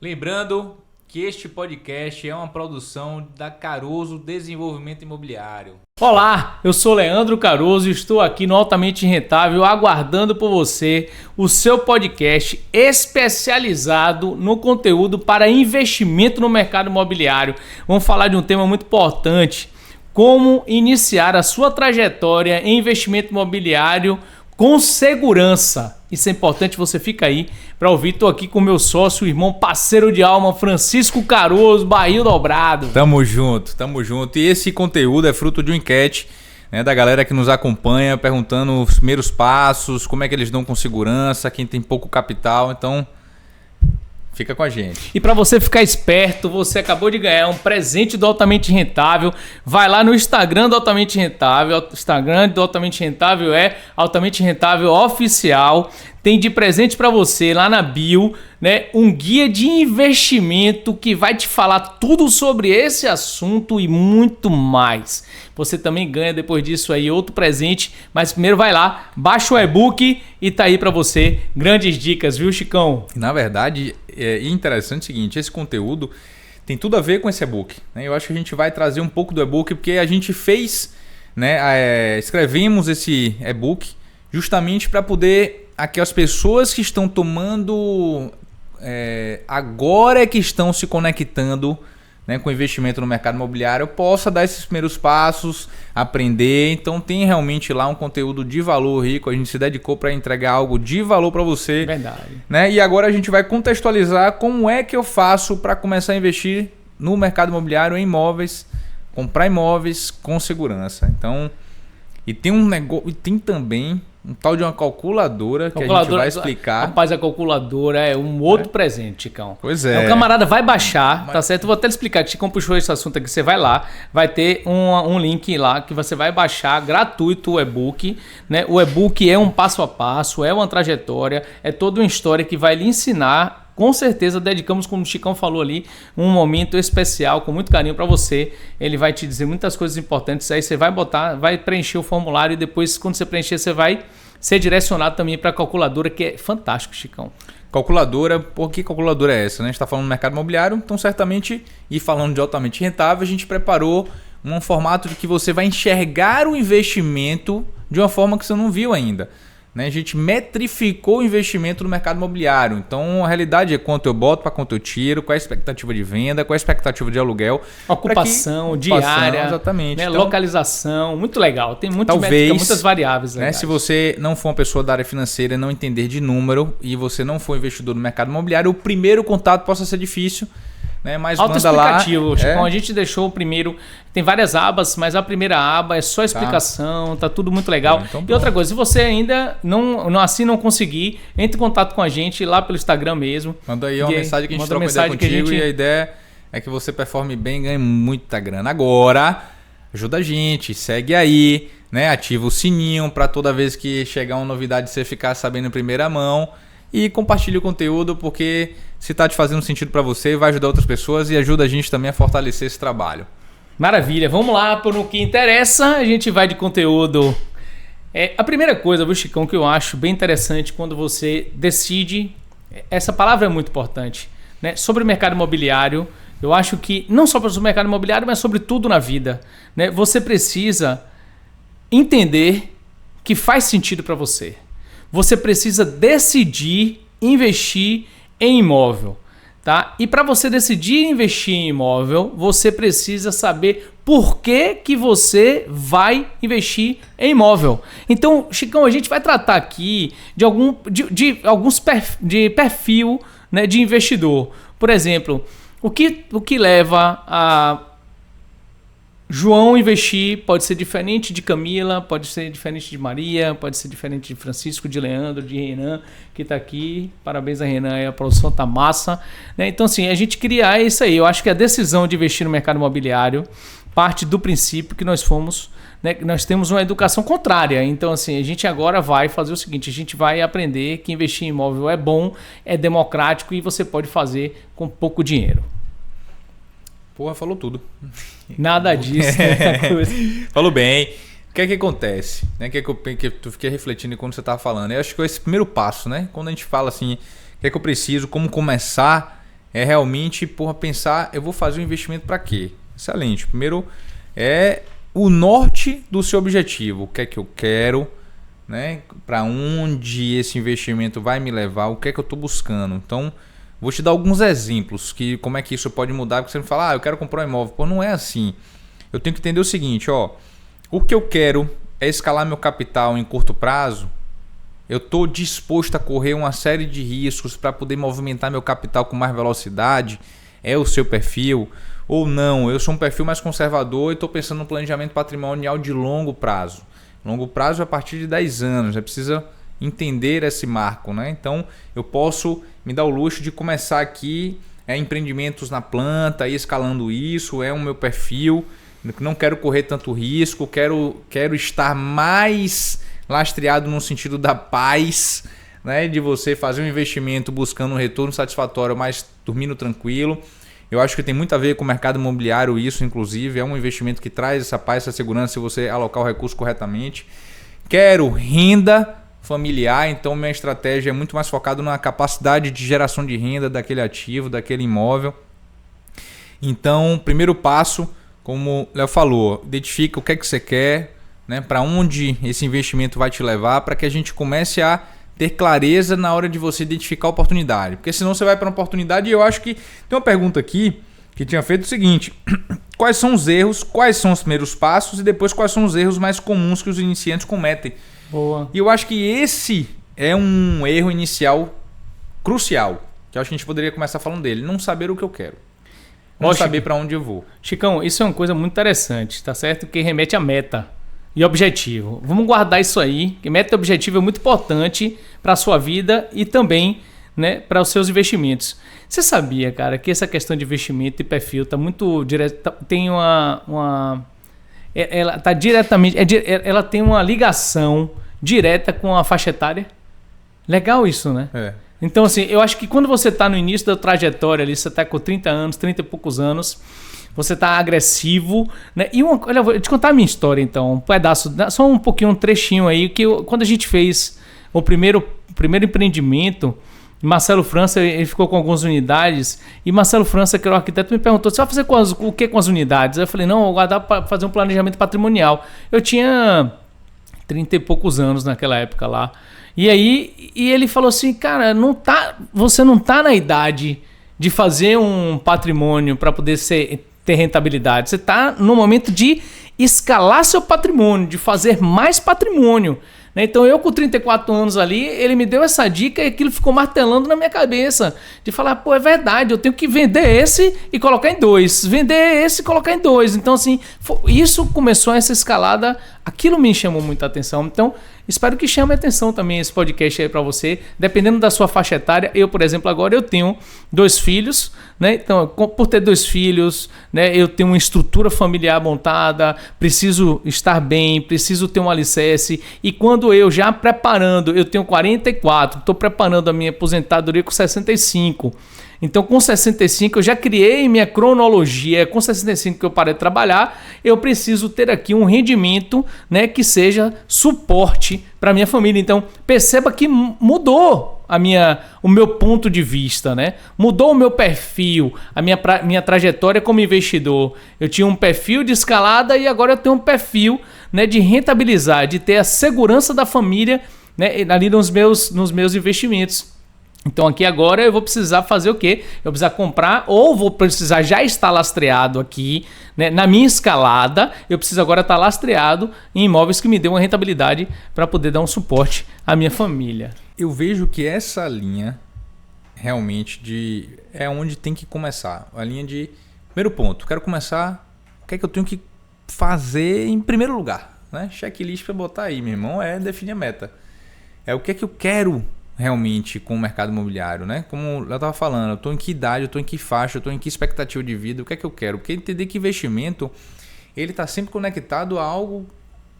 Lembrando que este podcast é uma produção da Caroso Desenvolvimento Imobiliário. Olá, eu sou Leandro Caroso e estou aqui no Altamente Rentável aguardando por você o seu podcast especializado no conteúdo para investimento no mercado imobiliário. Vamos falar de um tema muito importante, como iniciar a sua trajetória em investimento imobiliário com segurança. Isso é importante, você fica aí para ouvir. Estou aqui com meu sócio, irmão, parceiro de alma, Francisco Caroso, Barril Dobrado. Tamo junto, tamo junto. E esse conteúdo é fruto de uma enquete, né, da galera que nos acompanha, perguntando os primeiros passos, como é que eles dão com segurança, quem tem pouco capital. Então, fica com a gente. E para você ficar esperto, você acabou de ganhar um presente do Altamente Rentável. Vai lá no Instagram do Altamente Rentável. O Instagram do Altamente Rentável é Altamente Rentável Oficial. Tem de presente para você lá na bio, né, um guia de investimento que vai te falar tudo sobre esse assunto e muito mais. Você também ganha depois disso aí outro presente, mas primeiro vai lá, baixa o e-book e tá aí para você grandes dicas, viu, Chicão? Na verdade, é interessante o seguinte, esse conteúdo tem tudo a ver com esse e-book, né? Eu acho que a gente vai trazer um pouco do e-book porque a gente fez, né, escrevemos esse e-book justamente para poder aquelas pessoas que estão tomando, agora é que estão se conectando, né, com investimento no mercado imobiliário, possa dar esses primeiros passos, aprender. Então tem realmente lá um conteúdo de valor rico, a gente se dedicou para entregar algo de valor para você. Verdade. Né? E agora a gente vai contextualizar como é que eu faço para começar a investir no mercado imobiliário em imóveis, comprar imóveis com segurança. Então, e tem um negócio, e tem também um tal de uma calculadora que a gente vai explicar. Rapaz, a calculadora é um outro presente, Chicão. Pois é. O camarada vai baixar, tá certo? Eu vou até explicar. Chicão puxou esse assunto aqui. Você vai lá, vai ter um link lá que você vai baixar gratuito o e-book, né? O e-book é um passo a passo, é uma trajetória, é toda uma história que vai lhe ensinar. Com certeza dedicamos, como o Chicão falou ali, um momento especial, com muito carinho para você. Ele vai te dizer muitas coisas importantes. Aí você vai botar, vai preencher o formulário e depois, quando você preencher, você vai ser direcionado também para a calculadora, que é fantástico, Chicão. Calculadora, por que calculadora é essa? Né? A gente está falando do mercado imobiliário, então certamente, e falando de altamente rentável, a gente preparou um formato de que você vai enxergar o investimento de uma forma que você não viu ainda. A gente metrificou o investimento no mercado imobiliário. Então, a realidade é quanto eu boto para quanto eu tiro, qual é a expectativa de venda, qual é a expectativa de aluguel. Ocupação, diária, exatamente. Né, então, localização, muito legal. Tem muita talvez, métrica, muitas variáveis. Né, se você não for uma pessoa da área financeira e não entender de número e você não for investidor no mercado imobiliário, o primeiro contato possa ser difícil. Né, mas manda lá. Chicão, a gente deixou o primeiro, tem várias abas, mas a primeira aba é só explicação, tá tudo muito legal. Então, e outra coisa, se você ainda não conseguir, entre em contato com a gente lá pelo Instagram mesmo. Manda aí uma mensagem que a gente troca ideia contigo e a ideia é que você performe bem e ganhe muita grana. Agora, ajuda a gente, segue aí, né, ativa o sininho para toda vez que chegar uma novidade você ficar sabendo em primeira mão. E compartilhe o conteúdo, porque se está te fazendo sentido para você, vai ajudar outras pessoas e ajuda a gente também a fortalecer esse trabalho. Maravilha, vamos lá para o que interessa, a gente vai de conteúdo. A primeira coisa, viu, Chicão, que eu acho bem interessante quando você decide, essa palavra é muito importante, né? Sobre o mercado imobiliário, eu acho que não só sobre o mercado imobiliário, mas sobre tudo na vida, né? Você precisa entender que faz sentido para você. Você precisa decidir investir em imóvel, tá? E para você decidir investir em imóvel, você precisa saber por que você vai investir em imóvel. Então, Chicão, a gente vai tratar aqui de alguns perfil, né, de investidor. Por exemplo, o que leva a João investir pode ser diferente de Camila, pode ser diferente de Maria, pode ser diferente de Francisco, de Leandro, de Renan, que está aqui. Parabéns a Renan, a produção tá massa. Né? Então, assim, a gente criar isso aí. Eu acho que a decisão de investir no mercado imobiliário parte do princípio que nós temos uma educação contrária. Então, assim, a gente agora vai fazer o seguinte, a gente vai aprender que investir em imóvel é bom, é democrático e você pode fazer com pouco dinheiro. Porra, falou tudo. Nada disso. Falou bem. O que é que acontece? Né? Que eu fiquei refletindo enquanto você estava falando. Eu acho que é esse primeiro passo, né? Quando a gente fala assim, o que é que eu preciso, como começar, é realmente, pensar, eu vou fazer um investimento para quê? Excelente. Primeiro é o norte do seu objetivo. O que é que eu quero, né? Para onde esse investimento vai me levar? O que é que eu estou buscando? Então, vou te dar alguns exemplos que como é que isso pode mudar, porque você me fala, eu quero comprar um imóvel. Pô, não é assim. Eu tenho que entender o seguinte, o que eu quero é escalar meu capital em curto prazo. Eu estou disposto a correr uma série de riscos para poder movimentar meu capital com mais velocidade? É o seu perfil? Ou não? Eu sou um perfil mais conservador e estou pensando no planejamento patrimonial de longo prazo. Longo prazo é a partir de 10 anos. Você precisa entender esse marco, né? Então, eu posso me dar o luxo de começar aqui empreendimentos na planta, ir escalando isso, é o meu perfil. Não quero correr tanto risco, quero estar mais lastreado no sentido da paz, né? De você fazer um investimento buscando um retorno satisfatório, mas dormindo tranquilo. Eu acho que tem muito a ver com o mercado imobiliário isso, inclusive. É um investimento que traz essa paz, essa segurança se você alocar o recurso corretamente. Quero renda familiar, então minha estratégia é muito mais focada na capacidade de geração de renda daquele ativo, daquele imóvel. Então, primeiro passo, como o Léo falou, identifica o que é que você quer, né? Para onde esse investimento vai te levar, para que a gente comece a ter clareza na hora de você identificar a oportunidade. Porque senão você vai para uma oportunidade e eu acho que tem uma pergunta aqui que tinha feito o seguinte: quais são os erros, quais são os primeiros passos e depois quais são os erros mais comuns que os iniciantes cometem? Boa. E eu acho que esse é um erro inicial crucial, que eu acho que a gente poderia começar falando dele: não saber o que eu quero. Não saber para onde eu vou. Chicão, isso é uma coisa muito interessante, tá certo? Que remete à meta e objetivo. Vamos guardar isso aí, que meta e objetivo é muito importante para a sua vida e também, né, para os seus investimentos. Você sabia, cara, que essa questão de investimento e perfil tá muito direto, tem ela tá diretamente, ela tem uma ligação direta com a faixa etária. Legal isso, né? É. Então, assim, eu acho que quando você está no início da trajetória ali, você está com 30 anos, 30 e poucos anos, você está agressivo, né? E olha, eu vou te contar a minha história, então, um pedaço, só um pouquinho, um trechinho aí, que quando a gente fez o primeiro empreendimento, Marcelo França, ele ficou com algumas unidades, e Marcelo França, que era o arquiteto, me perguntou: você vai fazer o que com as unidades? Eu falei: não, eu vou guardar para fazer um planejamento patrimonial. Eu tinha 30 e poucos anos naquela época lá. E aí ele falou assim: cara, você não tá na idade de fazer um patrimônio para poder ter rentabilidade. Você está no momento de escalar seu patrimônio, de fazer mais patrimônio. Então eu com 34 anos ali, ele me deu essa dica e aquilo ficou martelando na minha cabeça. De falar: pô, é verdade, eu tenho que vender esse e colocar em 2. Vender esse e colocar em 2. Então assim, isso começou essa escalada, aquilo me chamou muita atenção. Então espero que chame a atenção também esse podcast aí para você, dependendo da sua faixa etária. Eu, por exemplo, agora eu tenho 2 filhos, né? Então, por ter 2 filhos, né, eu tenho uma estrutura familiar montada, preciso estar bem, preciso ter um alicerce. E quando eu já preparando, eu tenho 44, estou preparando a minha aposentadoria com 65. Então, com 65, eu já criei minha cronologia. Com 65 que eu parei de trabalhar, eu preciso ter aqui um rendimento, né, que seja suporte para minha família. Então, perceba que mudou o meu ponto de vista, né? Mudou o meu perfil, a minha trajetória como investidor. Eu tinha um perfil de escalada e agora eu tenho um perfil, né, de rentabilizar, de ter a segurança da família, né, ali nos meus investimentos. Então aqui agora eu vou precisar fazer o quê? Eu vou precisar comprar, ou vou precisar já estar lastreado aqui, né, na minha escalada. Eu preciso agora estar lastreado em imóveis que me dêem uma rentabilidade para poder dar um suporte à minha família. Eu vejo que essa linha realmente é onde tem que começar. A linha de primeiro ponto. Quero começar, o que é que eu tenho que fazer em primeiro lugar, né? Checklist para botar aí, meu irmão, é definir a meta. É o que é que eu quero realmente com o mercado imobiliário, né? Como eu estava falando, eu estou em que idade, eu estou em que faixa, eu estou em que expectativa de vida, o que é que eu quero? Porque entender que investimento, ele está sempre conectado a algo,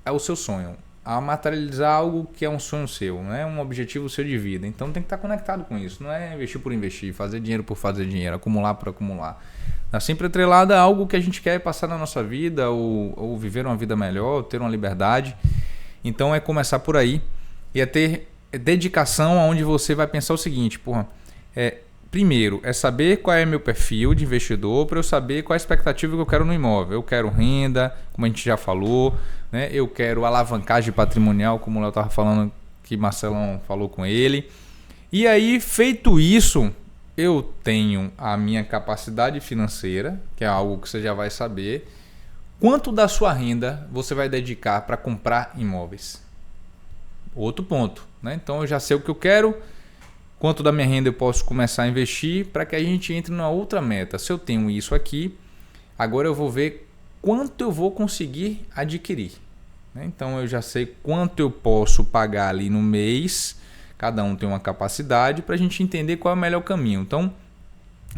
ao seu sonho, a materializar algo que é um sonho seu, né? Um objetivo seu de vida. Então tem que estar conectado com isso, não é investir por investir, fazer dinheiro por fazer dinheiro, acumular por acumular. Está sempre atrelado a algo que a gente quer passar na nossa vida, ou viver uma vida melhor, ter uma liberdade. Então é começar por aí e é ter dedicação, onde você vai pensar o seguinte: primeiro, é saber qual é meu perfil de investidor para eu saber qual é a expectativa que eu quero no imóvel. Eu quero renda, como a gente já falou, né? Eu quero alavancagem patrimonial, como o Léo estava falando, que Marcelão falou com ele. E aí, feito isso, eu tenho a minha capacidade financeira, que é algo que você já vai saber. Quanto da sua renda você vai dedicar para comprar imóveis? Outro ponto, né? Então eu já sei o que eu quero, quanto da minha renda eu posso começar a investir para que a gente entre numa outra meta. Se eu tenho isso aqui, agora eu vou ver quanto eu vou conseguir adquirir. Então eu já sei quanto eu posso pagar ali no mês, cada um tem uma capacidade para a gente entender qual é o melhor caminho. Então,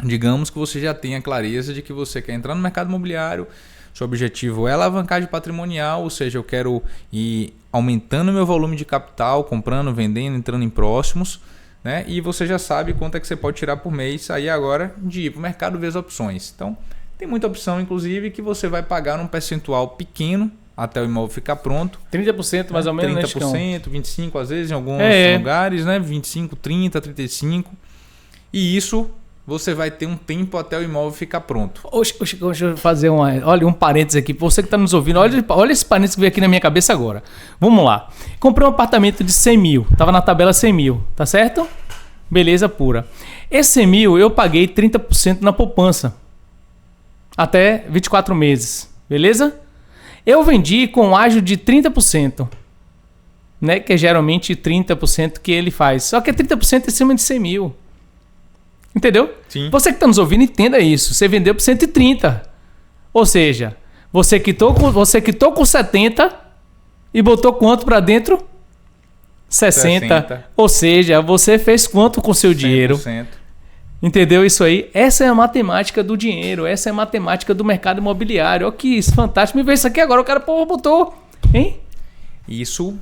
digamos que você já tenha clareza de que você quer entrar no mercado imobiliário, seu objetivo é alavancagem patrimonial, ou seja, eu quero ir aumentando meu volume de capital, comprando, vendendo, entrando em próximos, né? E você já sabe quanto é que você pode tirar por mês aí agora de ir para o mercado ver as opções. Então, tem muita opção, inclusive, que você vai pagar num percentual pequeno até o imóvel ficar pronto. 30% mais ou menos, 30%, 25% às vezes em alguns lugares, né? 25%, 30%, 35%. E isso você vai ter um tempo até o imóvel ficar pronto. Deixa eu fazer um parênteses aqui. Você que está nos ouvindo, olha esse parênteses que veio aqui na minha cabeça agora. Vamos lá. Comprei um apartamento de 100 mil. Estava na tabela 100 mil. Tá certo? Beleza pura. Esse 100 mil eu paguei 30% na poupança. Até 24 meses. Beleza? Eu vendi com ágio de 30%. Né? Que é geralmente 30% que ele faz. Só que é 30% em cima de 100 mil. Entendeu? Sim. Você que está nos ouvindo, entenda isso. Você vendeu por 130. Ou seja, você quitou com 70 e botou quanto para dentro? 60. Ou seja, você fez quanto com o seu 100%. Dinheiro? Entendeu isso aí? Essa é a matemática do dinheiro. Essa é a matemática do mercado imobiliário. Olha que fantástico. Me vê isso aqui agora. O cara botou. Hein? Isso...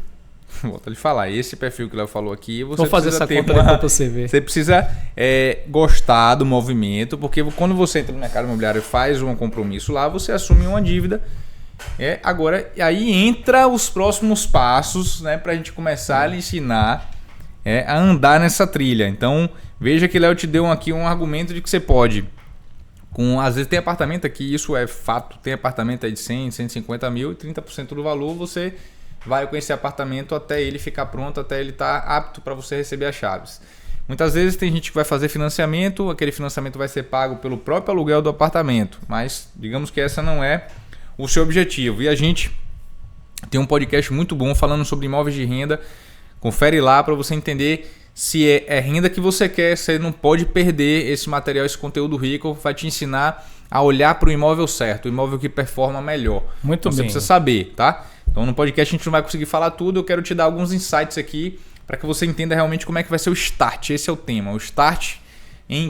Volto a lhe falar, esse perfil que o Léo falou aqui, você vou fazer essa conta para você ver. Você precisa gostar do movimento, porque quando você entra no mercado imobiliário e faz um compromisso lá, você assume uma dívida. Agora, aí entra os próximos passos, né, para a gente começar a lhe ensinar a andar nessa trilha. Então, veja que o Léo te deu aqui um argumento de que você pode, às vezes tem apartamento aqui, isso é fato, tem apartamento aí de 100, 150 mil e 30% do valor você vai com esse apartamento até ele ficar pronto, até ele estar apto para você receber as chaves. Muitas vezes tem gente que vai fazer financiamento, aquele financiamento vai ser pago pelo próprio aluguel do apartamento, mas digamos que essa não é o seu objetivo. E a gente tem um podcast muito bom falando sobre imóveis de renda, confere lá para você entender se é renda que você quer, você não pode perder esse material, esse conteúdo rico, vai te ensinar a olhar para o imóvel certo, o imóvel que performa melhor. Muito então, bem. Você precisa saber, tá? Então no podcast a gente não vai conseguir falar tudo, eu quero te dar alguns insights aqui para que você entenda realmente como é que vai ser o start. Esse é o tema, o start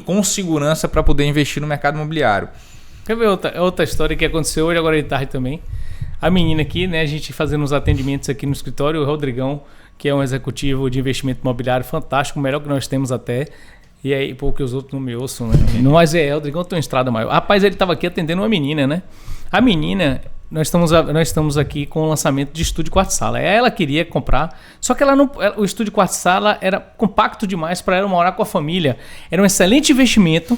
com segurança para poder investir no mercado imobiliário. Quer ver outra história que aconteceu hoje, agora de tarde também? A menina aqui, né, a gente fazendo uns atendimentos aqui no escritório, o Rodrigão, que é um executivo de investimento imobiliário fantástico, o melhor que nós temos até. E aí, porque os outros não me ouçam, né? Mas o Rodrigão tem uma estrada maior. Rapaz, ele estava aqui atendendo uma menina, né? A menina... Nós estamos aqui com o lançamento de estúdio quarto-sala. Ela queria comprar, só que o estúdio quarto-sala era compacto demais para ela morar com a família. Era um excelente investimento.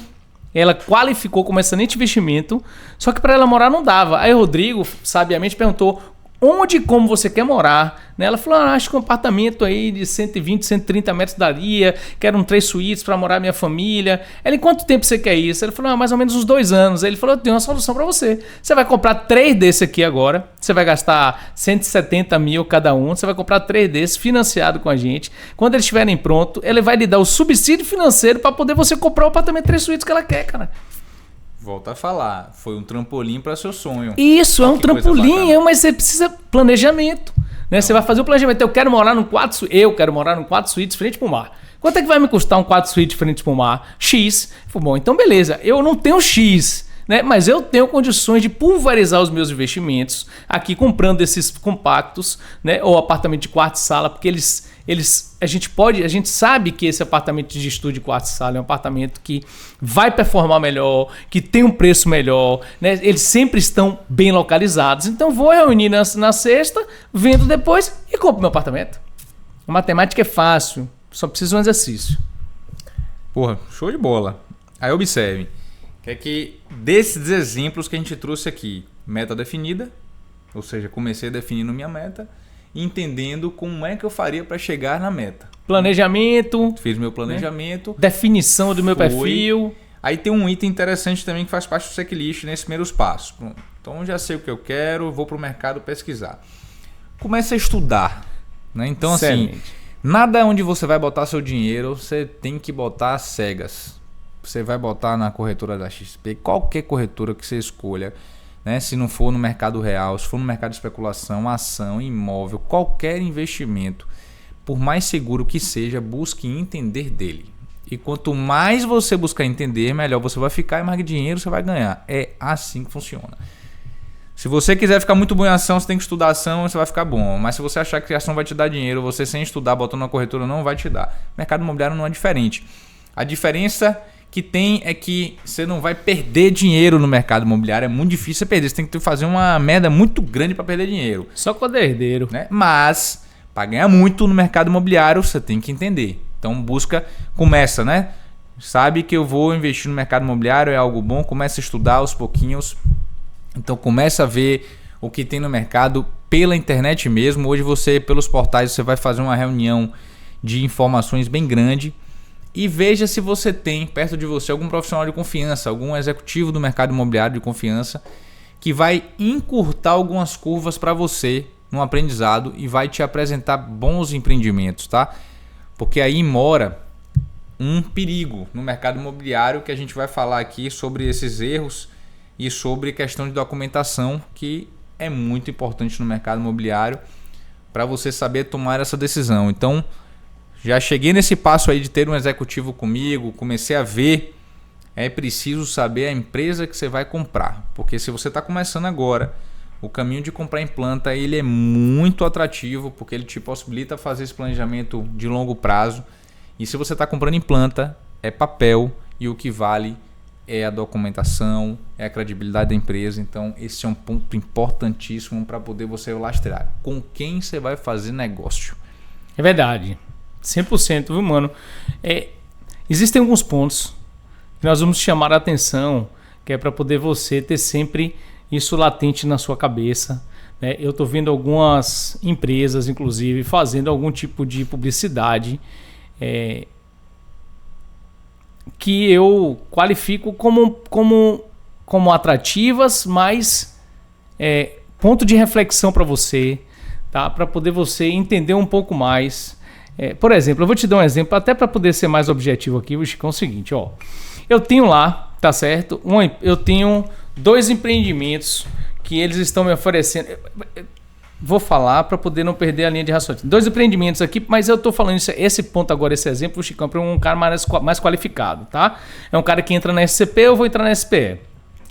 Ela qualificou como excelente investimento, só que para ela morar não dava. Aí o Rodrigo, sabiamente, perguntou onde e como você quer morar. Ela falou, acho que um apartamento aí de 120, 130 metros daria, quero 3 suítes para morar minha família. Ela, em quanto tempo você quer isso? Ele falou, mais ou menos uns 2 anos. Ele falou, eu tenho uma solução para você. Você vai comprar 3 desses aqui agora, você vai gastar 170 mil cada um, você vai comprar 3 desses financiado com a gente. Quando eles estiverem prontos, ele vai lhe dar o subsídio financeiro para poder você comprar o apartamento 3 suítes que ela quer, cara. Volta a falar, foi um trampolim para seu sonho. Isso, é um trampolim, mas você precisa planejamento. Né? Você vai fazer o planejamento. Eu quero morar num 4 suítes frente para o mar. Quanto é que vai me custar um 4 suítes frente para o mar? X. Bom, então beleza, eu não tenho X, né? Mas eu tenho condições de pulverizar os meus investimentos aqui comprando esses compactos, né? Ou apartamento de quarto e sala, porque a gente sabe que esse apartamento de estúdio de quarto e sala é um apartamento que vai performar melhor, que tem um preço melhor, né? Eles sempre estão bem localizados. Então vou reunir na sexta, vendo depois e compro meu apartamento. A matemática é fácil, só precisa de um exercício. Porra, show de bola. Aí observe, que desses exemplos que a gente trouxe aqui, meta definida, ou seja, comecei definindo minha meta, entendendo como é que eu faria para chegar na meta. Planejamento. Fiz meu planejamento. Né? Definição do meu perfil. Aí tem um item interessante também que faz parte do checklist nesses primeiros passos. Então já sei o que eu quero, vou para o mercado pesquisar. Comece a estudar. Né? Então assim, nada onde você vai botar seu dinheiro, você tem que botar cegas. Você vai botar na corretora da XP, qualquer corretora que você escolha. Né? Se não for no mercado real, se for no mercado de especulação, ação, imóvel, qualquer investimento, por mais seguro que seja, busque entender dele. E quanto mais você buscar entender, melhor você vai ficar e mais dinheiro você vai ganhar. É assim que funciona. Se você quiser ficar muito bom em ação, você tem que estudar ação, você vai ficar bom. Mas se você achar que a ação vai te dar dinheiro, você sem estudar, botando na corretora, não vai te dar. O mercado imobiliário não é diferente. A diferença que tem é que você não vai perder dinheiro no mercado imobiliário. É muito difícil você perder. Você tem que fazer uma merda muito grande para perder dinheiro. Só quando é herdeiro. Né? Mas, para ganhar muito no mercado imobiliário, você tem que entender. Então, começa, né? Sabe que eu vou investir no mercado imobiliário, é algo bom. Começa a estudar aos pouquinhos. Então, começa a ver o que tem no mercado pela internet mesmo. Hoje, pelos portais, você vai fazer uma reunião de informações bem grande. E veja se você tem perto de você algum profissional de confiança, algum executivo do mercado imobiliário de confiança que vai encurtar algumas curvas para você no aprendizado e vai te apresentar bons empreendimentos, tá? Porque aí mora um perigo no mercado imobiliário que a gente vai falar aqui sobre esses erros e sobre questão de documentação que é muito importante no mercado imobiliário para você saber tomar essa decisão. Então, já cheguei nesse passo aí de ter um executivo comigo, comecei a ver, é preciso saber a empresa que você vai comprar. Porque se você está começando agora, o caminho de comprar em planta ele é muito atrativo, porque ele te possibilita fazer esse planejamento de longo prazo. E se você está comprando em planta, é papel e o que vale é a documentação, é a credibilidade da empresa. Então esse é um ponto importantíssimo para poder você lastrear com quem você vai fazer negócio. É verdade. 100%, viu, mano? Existem alguns pontos que nós vamos chamar a atenção, que é para poder você ter sempre isso latente na sua cabeça. Né? Eu estou vendo algumas empresas, inclusive, fazendo algum tipo de publicidade que eu qualifico como atrativas, mas ponto de reflexão para você, tá? Para poder você entender um pouco mais. Por exemplo, eu vou te dar um exemplo, até para poder ser mais objetivo aqui, o Chicão, é o seguinte, ó. Eu tenho lá, tá certo? Eu tenho 2 empreendimentos que eles estão me oferecendo. Vou falar para poder não perder a linha de raciocínio. 2 empreendimentos aqui, mas eu tô falando esse ponto agora, esse exemplo, o Chicão, para um cara mais qualificado, tá? É um cara que entra na SCP, eu vou entrar na SPE.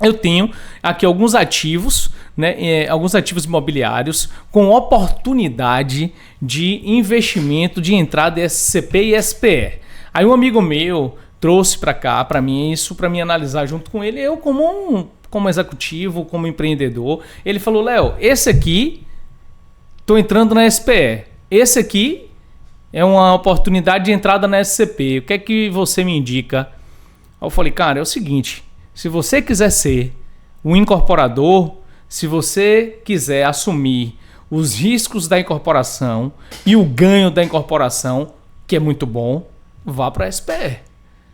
Eu tenho aqui alguns ativos, né, alguns ativos imobiliários com oportunidade de investimento de entrada SCP e SPE. Aí um amigo meu trouxe para cá, para mim, isso para mim analisar junto com ele. Eu como executivo, como empreendedor, ele falou: Léo, esse aqui estou entrando na SPE. Esse aqui é uma oportunidade de entrada na SCP. O que é que você me indica? Aí eu falei: cara, é o seguinte, se você quiser ser um incorporador, se você quiser assumir os riscos da incorporação e o ganho da incorporação, que é muito bom, vá para a SPE.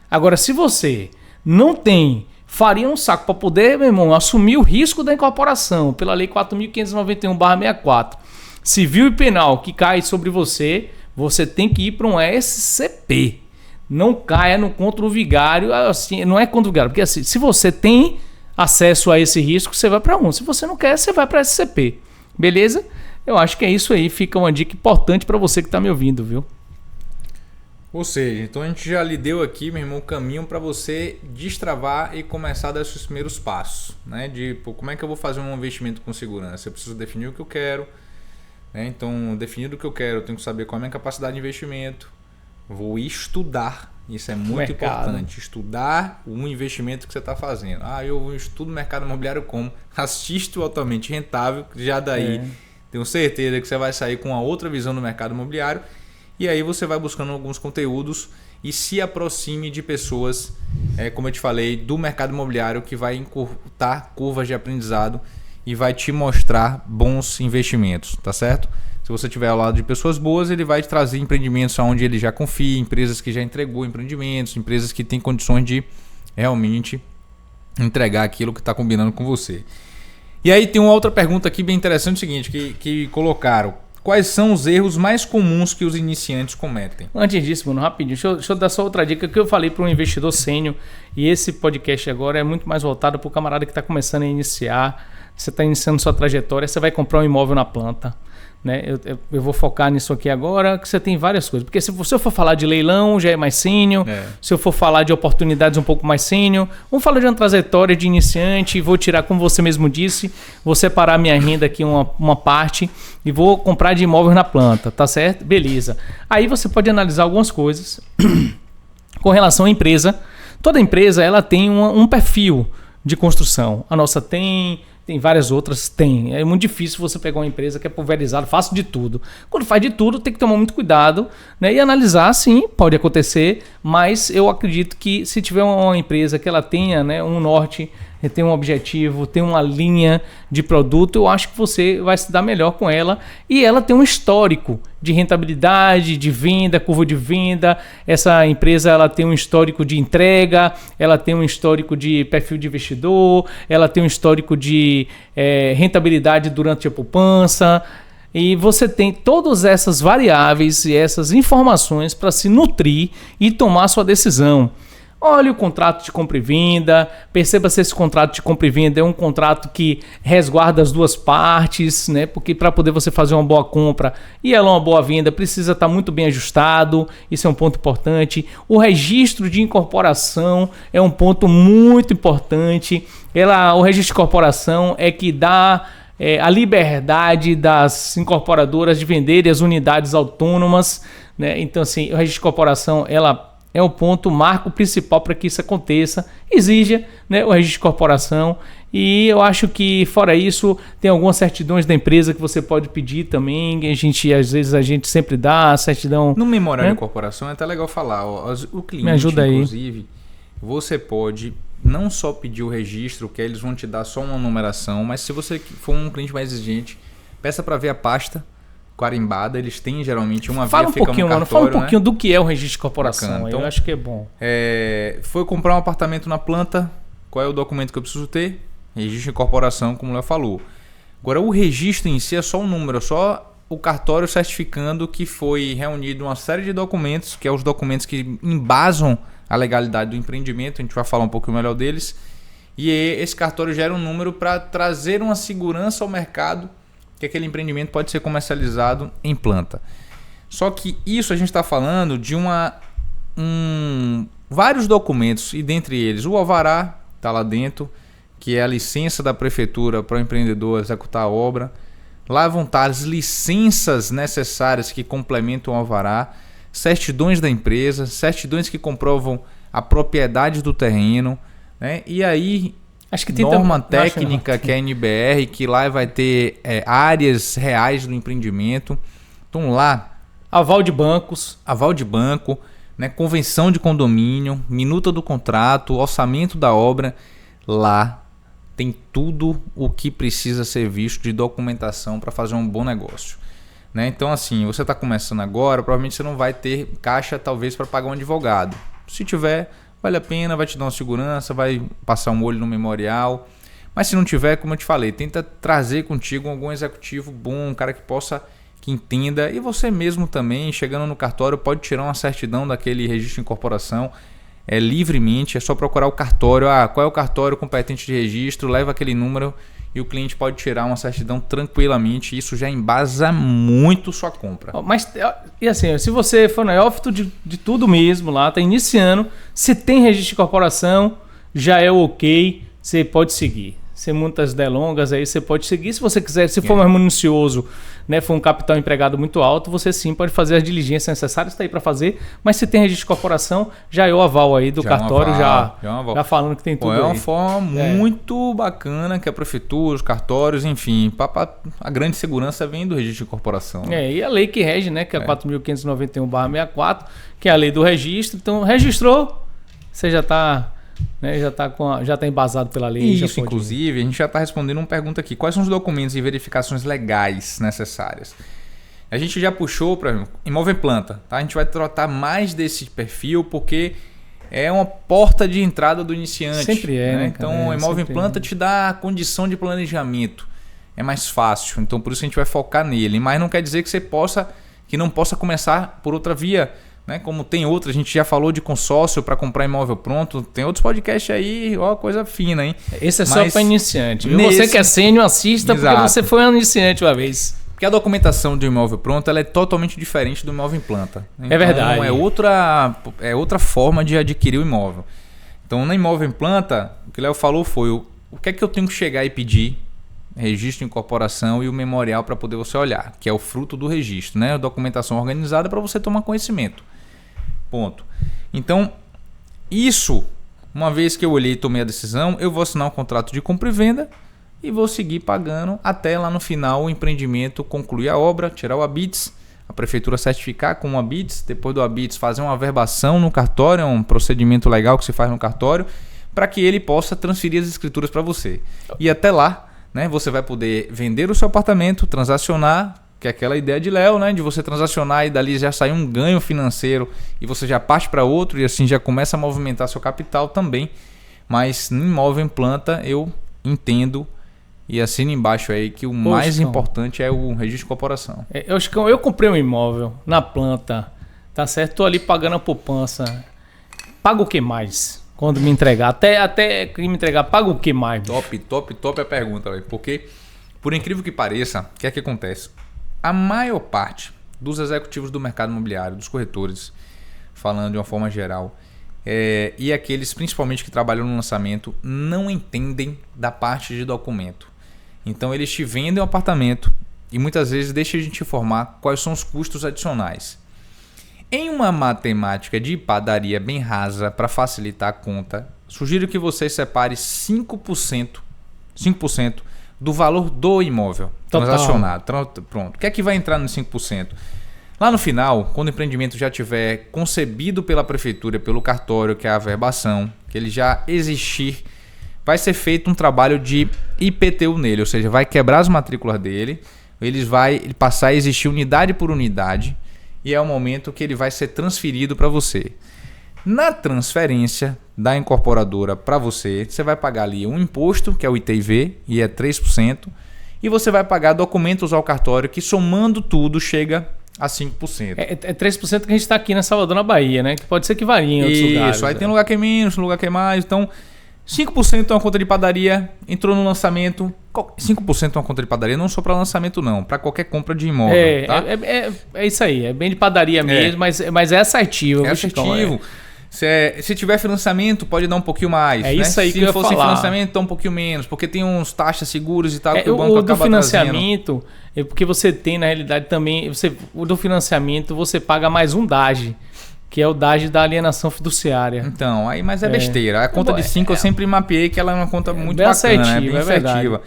Agora, se você não tem faria um saco para poder, meu irmão, assumir o risco da incorporação pela Lei 4.591/64, civil e penal, que cai sobre você, você tem que ir para um SCP. Não caia no contra o vigário, assim, não é contra o vigário, porque assim, se você tem acesso a esse risco, você vai para um. Se você não quer, você vai para SCP. Beleza? Eu acho que é isso aí. Fica uma dica importante para você que está me ouvindo, viu? Ou seja, então a gente já lhe deu aqui, meu irmão, o caminho para você destravar e começar a dar esses primeiros passos, né? Como é que eu vou fazer um investimento com segurança? Eu preciso definir o que eu quero, né? Então, definido o que eu quero, eu tenho que saber qual é a minha capacidade de investimento. Vou estudar, isso é muito importante, estudar o investimento que você está fazendo. Eu estudo o mercado imobiliário como? Assisto o Altamente Rentável, já daí tenho certeza que você vai sair com uma outra visão do mercado imobiliário. E aí você vai buscando alguns conteúdos e se aproxime de pessoas, como eu te falei, do mercado imobiliário, que vai encurtar curvas de aprendizado e vai te mostrar bons investimentos, tá certo? Se você estiver ao lado de pessoas boas, ele vai te trazer empreendimentos onde ele já confia, empresas que já entregou empreendimentos, empresas que têm condições de realmente entregar aquilo que está combinando com você. E aí tem uma outra pergunta aqui bem interessante, o seguinte, que colocaram: quais são os erros mais comuns que os iniciantes cometem? Antes disso, Bruno, rapidinho, deixa eu dar só outra dica que eu falei para um investidor sênior, e esse podcast agora é muito mais voltado para o camarada que está começando a iniciar. Você está iniciando sua trajetória, você vai comprar um imóvel na planta. Né? Eu vou focar nisso aqui agora, que você tem várias coisas. Porque se eu for falar de leilão, já é mais sênior. Se eu for falar de oportunidades, um pouco mais sênior. Vamos falar de uma trajetória de iniciante. Vou tirar, como você mesmo disse, vou separar minha renda aqui, uma parte, e vou comprar de imóvel na planta, tá certo? Beleza. Aí você pode analisar algumas coisas com relação à empresa. Toda empresa ela tem um perfil de construção. A nossa tem várias outras, tem. É muito difícil você pegar uma empresa que é pulverizada, faço de tudo. Quando faz de tudo, tem que tomar muito cuidado, né? E analisar, sim, pode acontecer, mas eu acredito que se tiver uma empresa que ela tenha, né, um norte, tem um objetivo, tem uma linha de produto, eu acho que você vai se dar melhor com ela. E ela tem um histórico de rentabilidade, de venda, curva de venda. Essa empresa ela tem um histórico de entrega, ela tem um histórico de perfil de investidor, ela tem um histórico de rentabilidade durante a poupança. E você tem todas essas variáveis e essas informações para se nutrir e tomar sua decisão. Olhe o contrato de compra e venda, perceba se esse contrato de compra e venda é um contrato que resguarda as duas partes, né? Porque para poder você fazer uma boa compra e ela uma boa venda, precisa estar muito bem ajustado, isso é um ponto importante. O registro de incorporação é um ponto muito importante. O registro de incorporação é que dá a liberdade das incorporadoras de venderem as unidades autônomas, né? Então, assim, o registro de incorporação, ela é o marco principal para que isso aconteça. Exija, né, o registro de corporação. E eu acho que, fora isso, tem algumas certidões da empresa que você pode pedir também. Às vezes a gente sempre dá a certidão. No memorial de corporação é até legal falar. O cliente, me ajuda inclusive, aí. Você pode não só pedir o registro, que eles vão te dar só uma numeração, mas se você for um cliente mais exigente, peça para ver a pasta carimbada. Eles têm geralmente uma via, fica no cartório, fala um pouquinho, né, do que é o registro de corporação. Então, eu acho que é bom. Foi comprar um apartamento na planta, qual é o documento que eu preciso ter? Registro de incorporação, como o Léo falou. Agora, o registro em si é só um número, é só o cartório certificando que foi reunido uma série de documentos, que é os documentos que embasam a legalidade do empreendimento. A gente vai falar um pouco melhor deles. E esse cartório gera um número para trazer uma segurança ao mercado que aquele empreendimento pode ser comercializado em planta. Só que isso a gente está falando de vários documentos, e dentre eles o alvará está lá dentro, que é a licença da prefeitura para o empreendedor executar a obra. Lá vão estar as licenças necessárias que complementam o alvará, certidões da empresa, certidões que comprovam a propriedade do terreno, né? E aí acho que tem norma técnica, que é a NBR, que lá vai ter áreas reais do empreendimento. Então lá, aval de banco, né, convenção de condomínio, minuta do contrato, orçamento da obra. Lá tem tudo o que precisa ser visto de documentação para fazer um bom negócio, né? Então, assim, você está começando agora, provavelmente você não vai ter caixa talvez para pagar um advogado. Se tiver, vale a pena, vai te dar uma segurança, vai passar um olho no memorial. Mas se não tiver, como eu te falei, tenta trazer contigo algum executivo bom, um cara que entenda. E você mesmo também, chegando no cartório, pode tirar uma certidão daquele registro de incorporação livremente. É só procurar o cartório. Qual é o cartório competente de registro? Leva aquele número e o cliente pode tirar uma certidão tranquilamente. Isso já embasa muito sua compra. Mas, e assim, se você for neófito de tudo mesmo lá, está iniciando, se tem registro de corporação, já é ok, você pode seguir. Sem muitas delongas aí, você pode seguir. Se você quiser, se for mais minucioso, né, for um capital empregado muito alto, você sim pode fazer as diligências necessárias, está aí para fazer, mas se tem registro de corporação, já é o aval aí do cartório, já falando que tem tudo aí. É uma forma muito bacana que a prefeitura, os cartórios, enfim, a grande segurança vem do registro de corporação. E a lei que rege, né, que é a 4.591/64, que é a lei do registro, então registrou, você já está... né, já tá embasado pela lei. Isso, inclusive, a gente já está respondendo uma pergunta aqui. Quais são os documentos e verificações legais necessárias? A gente já puxou para imóvel em planta. Tá? A gente vai tratar mais desse perfil porque é uma porta de entrada do iniciante. Sempre é, né? Então, imóvel em planta te dá a condição de planejamento. É mais fácil. Então, por isso a gente vai focar nele. Mas não quer dizer que não possa começar por outra via. Né? Como tem outra, a gente já falou de consórcio para comprar imóvel pronto. Tem outros podcasts aí, ó, coisa fina, hein? Esse é só para iniciante. Você que é sênior, assista. Exato. Porque você foi um iniciante uma vez. Porque a documentação de um imóvel pronto ela é totalmente diferente do imóvel em planta. Então, é verdade. É outra forma de adquirir o imóvel. Então, no imóvel em planta, o que o Léo falou foi o que é que eu tenho que chegar e pedir? Registro de incorporação e o memorial para poder você olhar, que é o fruto do registro, né? A documentação organizada para você tomar conhecimento. Ponto. Então, isso, uma vez que eu olhei e tomei a decisão, eu vou assinar um contrato de compra e venda e vou seguir pagando até lá no final o empreendimento concluir a obra, tirar o ABITS, a prefeitura certificar com o ABITS, depois do ABITS fazer uma averbação no cartório, é um procedimento legal que se faz no cartório, para que ele possa transferir as escrituras para você. E até lá, né, você vai poder vender o seu apartamento, transacionar, que é aquela ideia de Léo, né, de você transacionar e dali já sair um ganho financeiro e você já parte para outro e assim já começa a movimentar seu capital também. Mas no imóvel em planta eu entendo e assino embaixo aí que o mais importante é o registro de corporação. Eu comprei um imóvel na planta, tá certo? Tô ali pagando a poupança. Pago o que mais? Quando me entregar, até me entregar, paga o que mais? Top a pergunta, véio. Porque, por incrível que pareça, o que é que acontece? A maior parte dos executivos do mercado imobiliário, dos corretores, falando de uma forma geral, e aqueles principalmente que trabalham no lançamento, não entendem da parte de documento. Então, eles te vendem um apartamento e muitas vezes deixam a gente informar quais são os custos adicionais. Em uma matemática de padaria bem rasa, para facilitar a conta, sugiro que você separe 5% do valor do imóvel transacionado. Pronto. O que é que vai entrar nos 5%? Lá no final, quando o empreendimento já tiver concebido pela prefeitura, pelo cartório, que é a averbação, que ele já existir, vai ser feito um trabalho de IPTU nele, ou seja, vai quebrar as matrículas dele, ele vai passar a existir unidade por unidade, e é o momento que ele vai ser transferido para você. Na transferência da incorporadora para você, você vai pagar ali um imposto, que é o ITV, e é 3%, e você vai pagar documentos ao cartório, que somando tudo chega a 5%. É 3% que a gente está aqui na Salvador, na Bahia, né? Que pode ser que varie em outros lugares. Isso, aí tem lugar que é menos, lugar que é mais, então 5% é uma conta de padaria, entrou no lançamento. 5% é uma conta de padaria, não só para lançamento não, para qualquer compra de imóvel. É isso aí, é bem de padaria mesmo, mas é assertivo. É assertivo. Se tiver financiamento, pode dar um pouquinho mais. É isso aí que eu ia falar. Se fosse financiamento, dá um pouquinho menos, porque tem uns taxas seguros e tal que o banco do acaba financiamento, é porque você tem na realidade também, o do financiamento você paga mais um DAGE, que é o DAGE da alienação fiduciária. Então, mas é besteira. A conta de 5 eu sempre mapeei que ela é uma conta muito bem bacana, bem assertiva.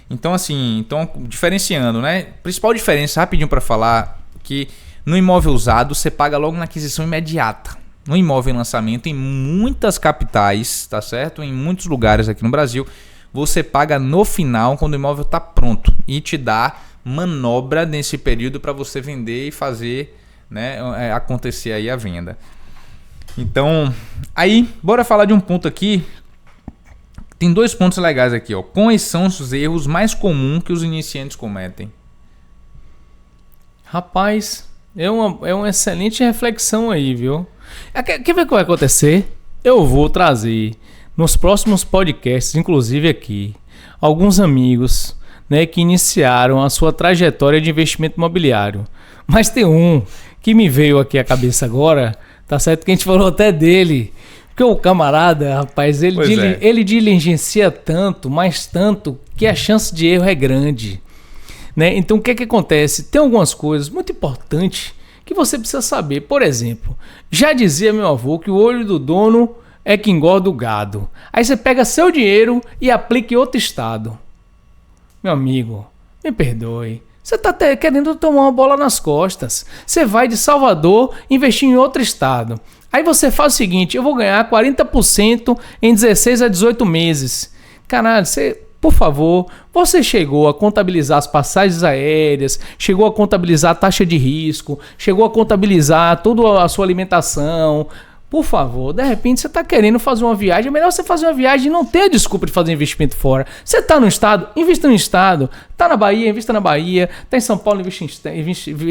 Então, assim, diferenciando, né? Principal diferença, rapidinho para falar, que no imóvel usado você paga logo na aquisição imediata. No imóvel em lançamento, em muitas capitais, tá certo? Em muitos lugares aqui no Brasil, você paga no final quando o imóvel está pronto e te dá manobra nesse período para você vender e fazer, né, acontecer aí a venda. Então, aí, bora falar de um ponto aqui. Tem 2 pontos legais aqui, ó. Quais são os erros mais comuns que os iniciantes cometem? Rapaz, é uma excelente reflexão aí, viu? Quer ver o que vai acontecer? Eu vou trazer nos próximos podcasts, inclusive aqui, alguns amigos, né, que iniciaram a sua trajetória de investimento imobiliário. Mas tem um que me veio aqui à cabeça agora, tá certo? Que a gente falou até dele. Porque o camarada, rapaz, ele diligencia tanto, mas tanto, que a chance de erro é grande. né? Então o que é que acontece? Tem algumas coisas muito importantes que você precisa saber. Por exemplo, já dizia meu avô que o olho do dono é que engorda o gado. Aí você pega seu dinheiro e aplica em outro estado. Meu amigo, me perdoe. Você está querendo tomar uma bola nas costas. Você vai de Salvador investir em outro estado. Aí você faz o seguinte, eu vou ganhar 40% em 16 a 18 meses. Caralho, por favor, você chegou a contabilizar as passagens aéreas, chegou a contabilizar a taxa de risco, chegou a contabilizar toda a sua alimentação. Por favor, de repente você está querendo fazer uma viagem, é melhor você fazer uma viagem e não ter a desculpa de fazer investimento fora. Você está no estado, invista no estado. Está na Bahia, invista na Bahia. Está em São Paulo,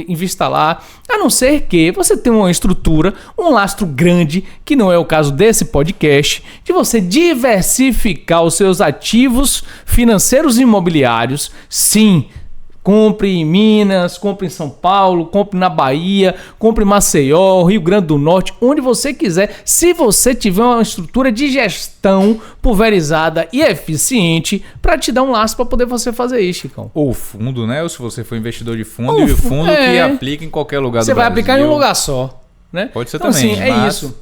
invista lá. A não ser que você tenha uma estrutura, um lastro grande, que não é o caso desse podcast, de você diversificar os seus ativos financeiros e imobiliários. Sim, compre em Minas, compre em São Paulo, compre na Bahia, compre em Maceió, Rio Grande do Norte, onde você quiser. Se você tiver uma estrutura de gestão pulverizada e eficiente para te dar um laço para poder você fazer isso, Chicão. Ou fundo, né? Ou se você for investidor de fundo, e o fundo que aplica em qualquer lugar do Brasil. Você vai aplicar em um lugar só, né? Pode ser então, também. Assim, é isso.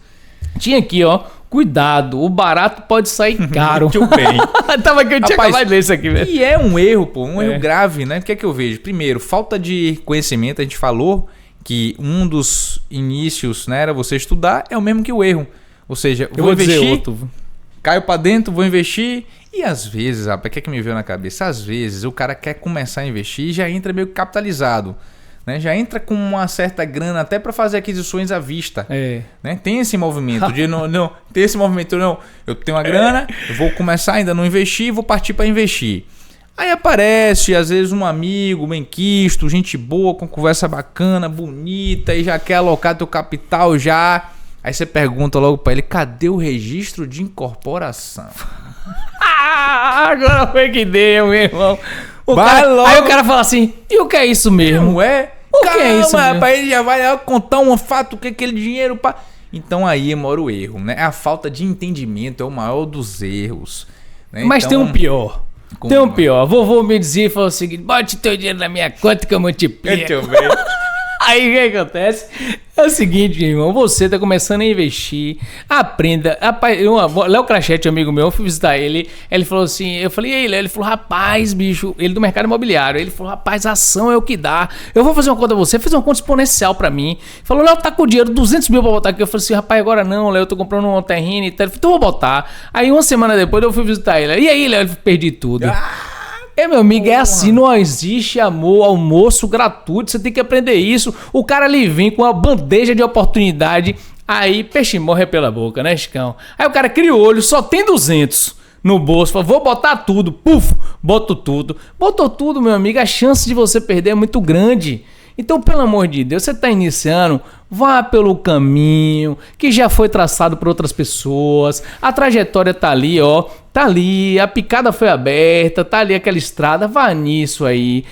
Tinha aqui, ó. Cuidado, o barato pode sair caro. Muito bem. Tava que eu tinha acabado de ler isso aqui, velho. E é um erro, pô, erro grave, né? O que é que eu vejo? Primeiro, falta de conhecimento. A gente falou que um dos inícios, né, era você estudar, é o mesmo que o erro. Ou seja, eu vou investir, caio pra dentro, vou investir. E às vezes, rapaz, o que é que me veio na cabeça? Às vezes o cara quer começar a investir e já entra meio capitalizado. Né? Já entra com uma certa grana até para fazer aquisições à vista. Né? Tem esse movimento de não, tem esse movimento não. Eu tenho uma grana, eu vou começar ainda a não investir, vou partir para investir. Aí aparece às vezes um amigo bem quisto, gente boa, com conversa bacana, bonita e já quer alocar teu capital já. Aí você pergunta logo para ele, cadê o registro de incorporação? Agora foi que deu, meu irmão. Logo. Aí o cara fala assim, e o que é isso mesmo? Não é? O que é isso mesmo? Rapaz, ele já vai contar um fato, o que é aquele dinheiro pra... Então aí mora o erro, né? A falta de entendimento é o maior dos erros. Né? Mas então, tem um pior. Tem um pior. Vovô me dizia e falou o seguinte, bote teu dinheiro na minha conta que eu multiplico. Deixa eu ver. Aí o que acontece? É o seguinte, meu irmão, você tá começando a investir, aprenda. Rapaz, Léo Crachete, amigo meu, eu fui visitar ele, ele falou assim, eu falei, e aí, Léo? Ele falou, rapaz, bicho, ele do mercado imobiliário, ele falou, rapaz, a ação é o que dá. Eu vou fazer uma conta pra você, fez uma conta exponencial pra mim. Ele falou, Léo, tá com dinheiro, 200 mil pra botar aqui. Eu falei assim, rapaz, agora não, Léo, eu tô comprando um terreno e tal. Ele falou, então eu vou botar. Aí uma semana depois eu fui visitar ele. E aí, Léo, eu perdi tudo. Meu amigo, é assim, não existe almoço gratuito, você tem que aprender isso. O cara ali vem com uma bandeja de oportunidade, aí peixe morre pela boca, né, Chicão? Aí o cara cria o olho, só tem 200 no bolso, fala, vou botar tudo, puf, boto tudo. Botou tudo, meu amigo, a chance de você perder é muito grande. Então, pelo amor de Deus, você está iniciando, vá pelo caminho que já foi traçado por outras pessoas. A trajetória tá ali, ó. Tá ali, a picada foi aberta, tá ali aquela estrada, vá nisso aí.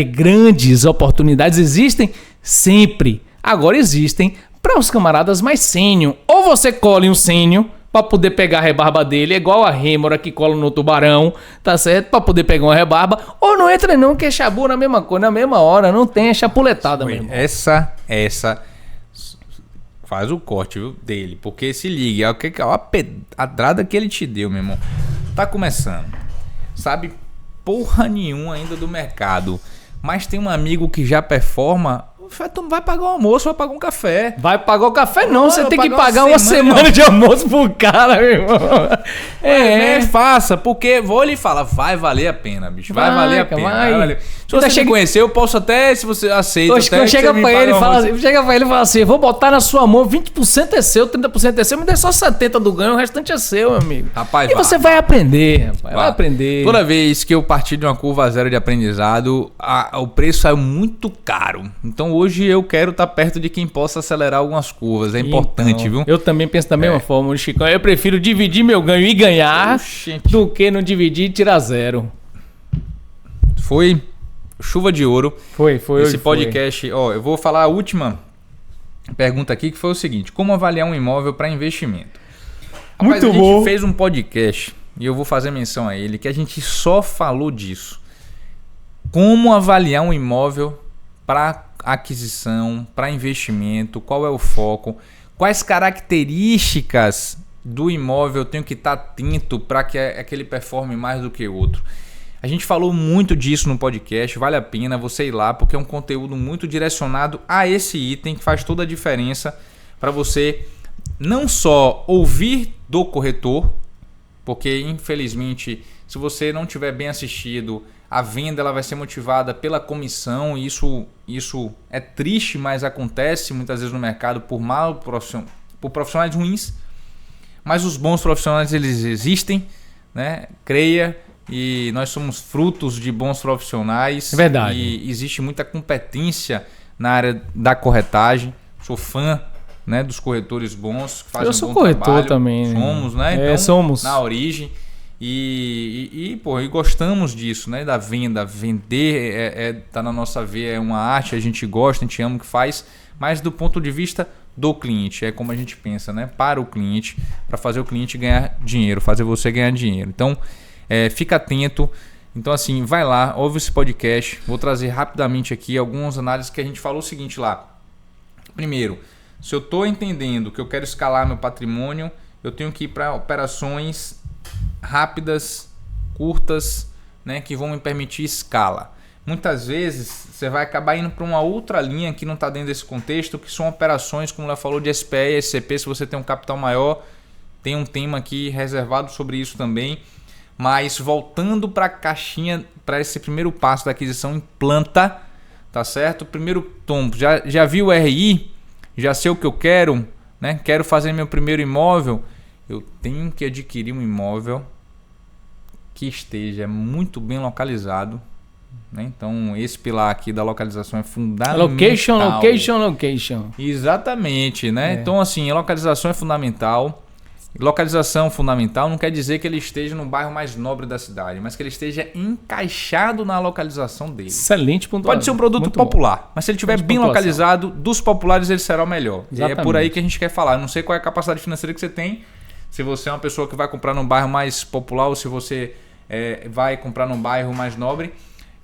Grandes oportunidades existem sempre. Agora existem para os camaradas mais sênior. Ou você cola em um sênior para poder pegar a rebarba dele, é igual a rêmora que cola no tubarão, tá certo? Para poder pegar uma rebarba. Ou não entra não, que é chabu na mesma coisa, na mesma hora, não tem, é chapuletada mesmo. Essa faz o corte, viu, dele, porque se liga, a pedrada que ele te deu, meu irmão. Tá começando, sabe porra nenhuma ainda do mercado, mas tem um amigo que já performa. Tu não vai pagar o almoço, vai pagar um café. Vai pagar o café não, você tem que pagar uma semana de almoço pro cara, meu irmão. Faça, porque vou lhe falar, vai valer a pena, bicho. Vai valer a pena. Vai valer. Se você me conhecer, eu posso até, se você aceita, chega pra ele e fala assim, vou botar na sua mão, 20% é seu, 30% é seu, me dê só 70% do ganho, o restante é seu, meu amigo. Rapaz, você vai aprender, rapaz, vai aprender. Toda vez que eu parti de uma curva zero de aprendizado, o preço saiu muito caro. Então hoje eu quero estar perto de quem possa acelerar algumas curvas. É importante, viu? Eu também penso da mesma forma, Chicão. Eu prefiro dividir meu ganho e ganhar do que não dividir e tirar zero. Foi chuva de ouro. Foi. Esse podcast, ó, eu vou falar a última pergunta aqui, que foi o seguinte: como avaliar um imóvel para investimento? Rapaz, muito bom. A gente fez um podcast, e eu vou fazer menção a ele, que a gente só falou disso. como avaliar um imóvel para aquisição, para investimento, qual é o foco, quais características do imóvel eu tenho que estar atento para que aquele performe mais do que o outro. A gente falou muito disso no podcast, vale a pena você ir lá, porque é um conteúdo muito direcionado a esse item que faz toda a diferença para você não só ouvir do corretor, porque infelizmente se você não tiver bem assistido, a venda ela vai ser motivada pela comissão, e isso é triste, mas acontece muitas vezes no mercado por profissionais ruins, mas os bons profissionais eles existem, né? Creia, e nós somos frutos de bons profissionais. É verdade. E existe muita competência na área da corretagem. Sou fã, né, dos corretores bons que fazem Eu sou um bom corretor trabalho. também. Somos, né? Então, somos. Na origem. E gostamos disso, né? Da venda. Vender tá na nossa veia, é uma arte, a gente gosta, a gente ama o que faz, mas do ponto de vista do cliente, é como a gente pensa, né? Para o cliente, para fazer o cliente ganhar dinheiro, fazer você ganhar dinheiro. Então, fica atento. Então, assim, vai lá, ouve esse podcast. Vou trazer rapidamente aqui algumas análises que a gente falou o seguinte lá. Primeiro, se eu estou entendendo que eu quero escalar meu patrimônio, eu tenho que ir para operações rápidas, curtas, né, que vão me permitir escala. Muitas vezes você vai acabar indo para uma outra linha que não está dentro desse contexto, que são operações, como ela falou, de SPE e SCP. Se você tem um capital maior, tem um tema aqui reservado sobre isso também. Mas voltando para a caixinha, para esse primeiro passo da aquisição em planta, tá certo? Primeiro tombo, já vi o RI, já sei o que eu quero, né? Quero fazer meu primeiro imóvel. Eu tenho que adquirir um imóvel que esteja muito bem localizado, né? Então esse pilar aqui da localização é fundamental. Location. Exatamente, né? Então assim, a localização é fundamental. Localização fundamental não quer dizer que ele esteja no bairro mais nobre da cidade, mas que ele esteja encaixado na localização dele. Excelente pontuação. Pode ser um produto popular, mas se ele estiver bem localizado, dos populares ele será o melhor. Exatamente. E é por aí que a gente quer falar. Eu não sei qual é a capacidade financeira que você tem, se você é uma pessoa que vai comprar num bairro mais popular ou se você vai comprar num bairro mais nobre.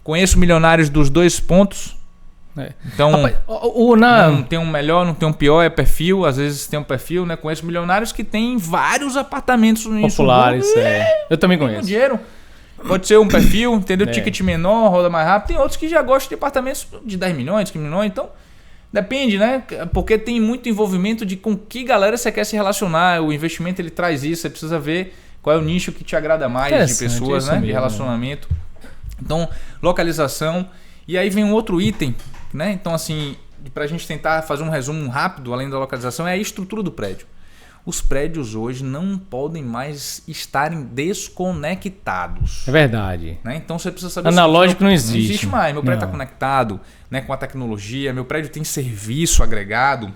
Conheço milionários dos dois pontos. Então, rapaz, não tem um melhor, não tem um pior, é perfil. Às vezes tem um perfil, né? Conheço milionários que têm vários apartamentos populares. Eu também conheço. Dinheiro. Pode ser um perfil, entendeu? Ticket menor, roda mais rápido. Tem outros que já gostam de apartamentos de 10 milhões, 15 milhões. Então, depende, né? Porque tem muito envolvimento de com que galera você quer se relacionar. O investimento ele traz isso. Você precisa ver qual é o nicho que te agrada mais de pessoas, né? De relacionamento. Então, localização. E aí vem um outro item, né? Então, assim, para a gente tentar fazer um resumo rápido, além da localização, é a estrutura do prédio. Os prédios hoje não podem mais estarem desconectados. É verdade. Né? Então, você precisa saber... Analógico não existe. Não existe mais. Meu prédio está conectado, né, com a tecnologia. Meu prédio tem serviço agregado.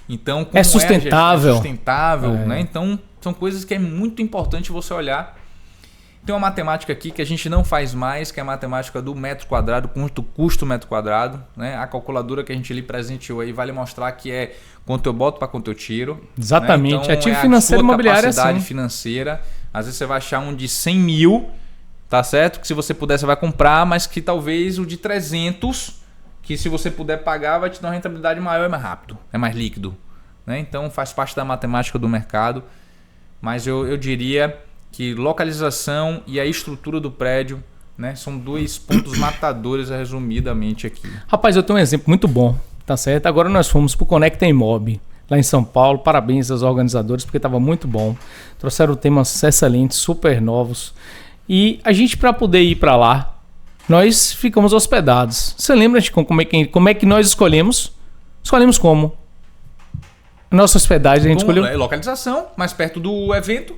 Então, como é sustentável. É sustentável, né? Então, são coisas que é muito importante você olhar. Tem uma matemática aqui que a gente não faz mais, que é a matemática do metro quadrado, quanto custa o metro quadrado, né? A calculadora que a gente lhe presenteou aí vale mostrar que é quanto eu boto para quanto eu tiro. Exatamente. Né? Então, ativo financeiro imobiliário é assim. Capacidade financeira. Às vezes você vai achar um de 100 mil, tá certo? Que se você puder você vai comprar, mas que talvez o de 300, que se você puder pagar vai te dar uma rentabilidade maior, é mais rápido, é mais líquido. Né? Então faz parte da matemática do mercado. Mas eu diria... que localização e a estrutura do prédio, né, são dois pontos matadores resumidamente aqui. Rapaz, eu tenho um exemplo muito bom, tá certo? Agora nós fomos para o Conecta Imob, lá em São Paulo. Parabéns aos organizadores, porque estava muito bom. Trouxeram temas excelentes, super novos. E a gente, para poder ir para lá, nós ficamos hospedados. Você lembra de como é que nós escolhemos? Escolhemos como? Nossa hospedagem a gente escolheu... Localização, mais perto do evento.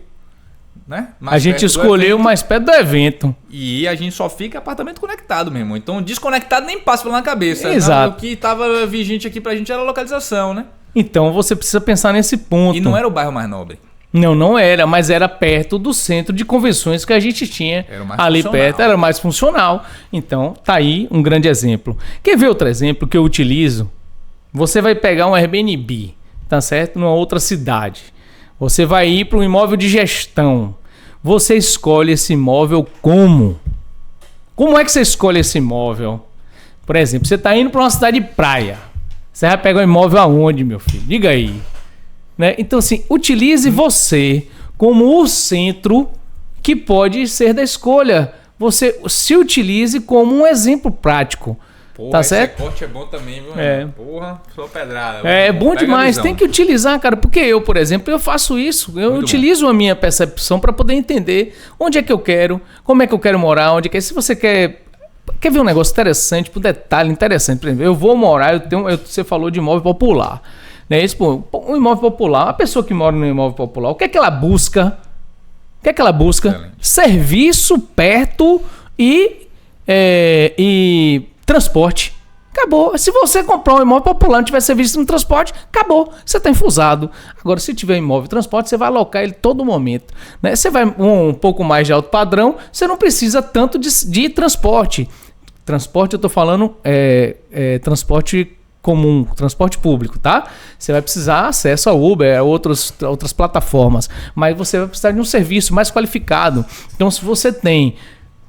Né? A gente escolheu mais perto do evento. E a gente só fica apartamento conectado, meu irmão. Então desconectado nem passa pela cabeça. Exato. O que estava vigente aqui pra gente era a localização, né? Então você precisa pensar nesse ponto. E não era o bairro mais nobre. Não era, mas era perto do centro de convenções que a gente tinha ali perto, era mais funcional. Então tá aí um grande exemplo. Quer ver outro exemplo que eu utilizo? Você vai pegar um Airbnb, tá certo? Numa outra cidade. Você vai ir para um imóvel de gestão. Você escolhe esse imóvel como? Como é que você escolhe esse imóvel? Por exemplo, você está indo para uma cidade de praia. Você vai pegar um imóvel aonde, meu filho? Diga aí. Né? Então, assim, utilize você como o centro que pode ser da escolha. Você se utilize como um exemplo prático. Porra, tá certo? Esse corte é bom também, viu? Porra, só pedrada. É bom demais. Tem que utilizar, cara. Porque eu, por exemplo, eu faço isso. Eu utilizo a minha percepção para poder entender onde é que eu quero, como é que eu quero morar, onde é que... Se você quer ver um negócio interessante, um detalhe interessante. Por exemplo, eu vou morar, você falou de imóvel popular. Né? Isso, pô, um imóvel popular, uma pessoa que mora no imóvel popular, o que é que ela busca? Excelente. Serviço perto e transporte. Acabou. Se você comprar um imóvel popular e não tiver serviço no transporte, acabou. Você está infusado. Agora, se tiver imóvel e transporte, você vai alocar ele todo momento. Né? Você vai um pouco mais de alto padrão, você não precisa tanto de transporte. Transporte, eu estou falando transporte comum, transporte público, tá? Você vai precisar acesso a Uber, a outras plataformas, mas você vai precisar de um serviço mais qualificado. Então, se você tem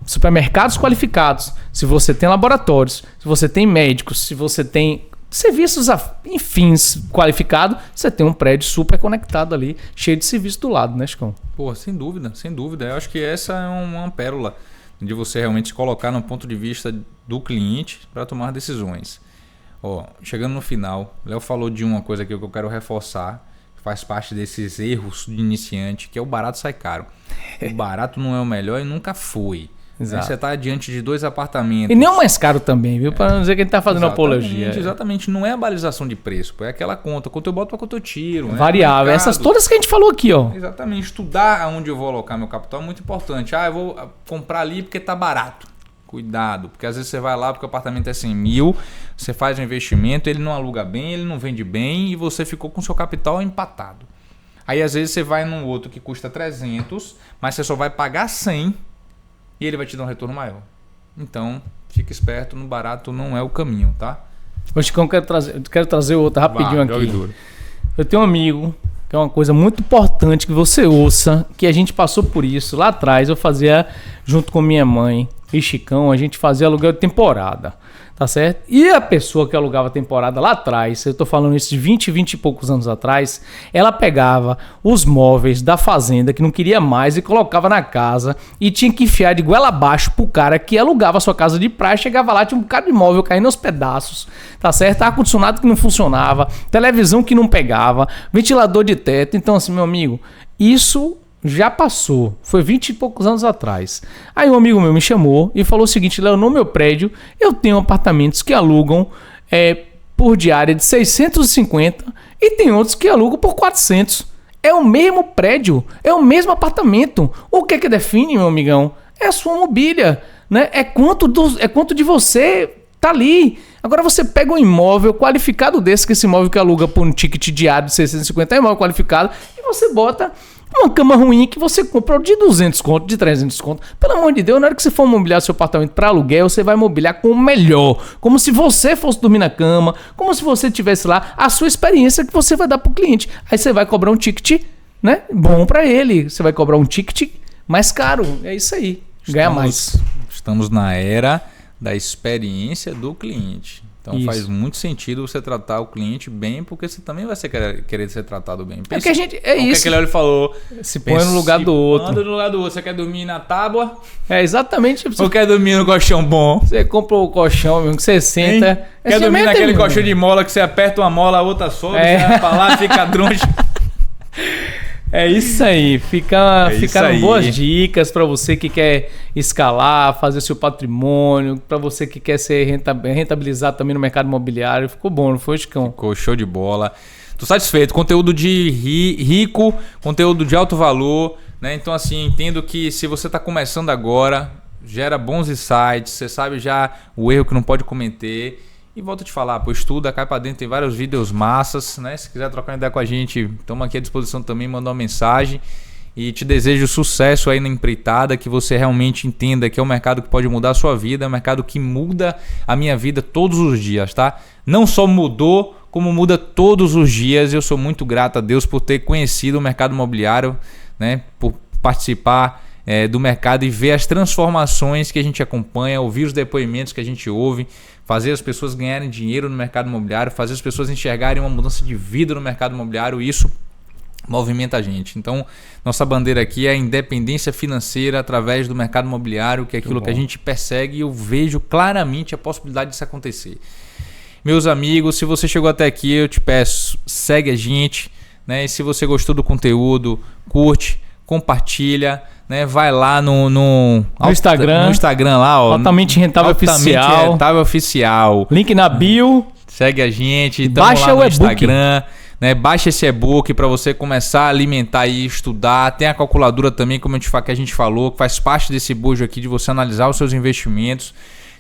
supermercados qualificados, se você tem laboratórios, se você tem médicos, se você tem serviços, enfim, qualificados, você tem um prédio super conectado ali, cheio de serviço do lado, né, Chicão? Pô, sem dúvida, sem dúvida. Eu acho que essa é uma pérola de você realmente se colocar no ponto de vista do cliente para tomar decisões. Ó, chegando no final, Léo falou de uma coisa aqui que eu quero reforçar, que faz parte desses erros de iniciante, que é o barato sai caro. O barato não é o melhor e nunca foi. Exato. Você está diante de 2 apartamentos. E nem o mais caro também, viu? Para não dizer que a gente está fazendo apologia. Exatamente, não é a balização de preço, é aquela conta, quanto eu boto para quanto eu tiro. Variável, né? Essas todas que a gente falou aqui, ó. Exatamente, estudar aonde eu vou alocar meu capital é muito importante. Eu vou comprar ali porque está barato. Cuidado, porque às vezes você vai lá porque o apartamento é 100 mil, você faz um investimento, ele não aluga bem, ele não vende bem e você ficou com seu capital empatado. Aí às vezes você vai num outro que custa 300, mas você só vai pagar 100 e ele vai te dar um retorno maior. Então, fica esperto, no barato não é o caminho, tá? Ô Chicão, quero trazer outra rapidinho aqui. Eu tenho um amigo, que é uma coisa muito importante que você ouça, que a gente passou por isso lá atrás. Eu fazia junto com minha mãe e Chicão, a gente fazia aluguel de temporada, tá certo? E a pessoa que alugava temporada lá atrás, eu tô falando isso de 20 e poucos anos atrás, ela pegava os móveis da fazenda que não queria mais e colocava na casa e tinha que enfiar de goela abaixo pro cara que alugava a sua casa de praia, chegava lá, tinha um bocado de móvel caindo aos pedaços, tá certo? Ar-condicionado que não funcionava, televisão que não pegava, ventilador de teto. Então assim, meu amigo, isso já passou, foi 20 e poucos anos atrás. Aí um amigo meu me chamou e falou o seguinte: Léo, no meu prédio eu tenho apartamentos que alugam por diária de 650 e tem outros que alugam por 400. É o mesmo prédio, é o mesmo apartamento. O que é que define, meu amigão? É a sua mobília, né? É quanto de você tá ali. Agora você pega um imóvel qualificado desse, que esse imóvel que aluga por um ticket diário de 650 é imóvel qualificado, e você bota uma cama ruim que você compra de 200 conto, de 300 conto. Pelo amor de Deus, na hora que você for mobiliar seu apartamento para aluguel, você vai mobiliar com o melhor. Como se você fosse dormir na cama, como se você tivesse lá a sua experiência que você vai dar pro cliente. Aí você vai cobrar um ticket, né, bom para ele. Você vai cobrar um ticket mais caro. É isso aí. Ganha mais. Estamos na era da experiência do cliente. Então Isso. faz muito sentido você tratar o cliente bem, porque você também vai querer ser tratado bem. Pensa, é que a gente é isso. O que ele falou? Se põe no lugar do outro. Anda no lugar do outro. Você quer dormir na tábua? É exatamente. Ou quer dormir no colchão bom? Você compra o colchão, mesmo, que você senta. Quer dormir naquele colchão de mola que você aperta uma mola, a outra sobe, você vai pra lá, fica droncho. É isso aí, ficaram boas dicas para você que quer escalar, fazer seu patrimônio, para você que quer ser rentabilizar também no mercado imobiliário. Ficou bom, não foi, Chicão? Ficou show de bola. Tô satisfeito, conteúdo de rico, conteúdo de alto valor, né? Então assim, entendo que se você está começando agora, gera bons insights, você sabe já o erro que não pode cometer. E volto a te falar, pô, estuda, cai pra dentro, tem vários vídeos massas, né? Se quiser trocar uma ideia com a gente, estamos aqui à disposição também, manda uma mensagem. E te desejo sucesso aí na empreitada, que você realmente entenda que é um mercado que pode mudar a sua vida, é um mercado que muda a minha vida todos os dias, tá? Não só mudou, como muda todos os dias. Eu sou muito grato a Deus por ter conhecido o mercado imobiliário, né? Por participar do mercado e ver as transformações que a gente acompanha, ouvir os depoimentos que a gente ouve, fazer as pessoas ganharem dinheiro no mercado imobiliário, fazer as pessoas enxergarem uma mudança de vida no mercado imobiliário. Isso movimenta a gente. Então, nossa bandeira aqui é a independência financeira através do mercado imobiliário, que é aquilo que a gente persegue, e eu vejo claramente a possibilidade disso acontecer. Meus amigos, se você chegou até aqui, eu te peço, segue a gente, né? E se você gostou do conteúdo, curte, compartilha, né? Vai lá no Instagram lá, ó, Altamente Rentável Oficial. Link na bio. Segue a gente, baixa lá no Instagram, né? Baixa esse e-book para você começar a alimentar e estudar. Tem a calculadora também, como que a gente falou, que faz parte desse bojo aqui de você analisar os seus investimentos.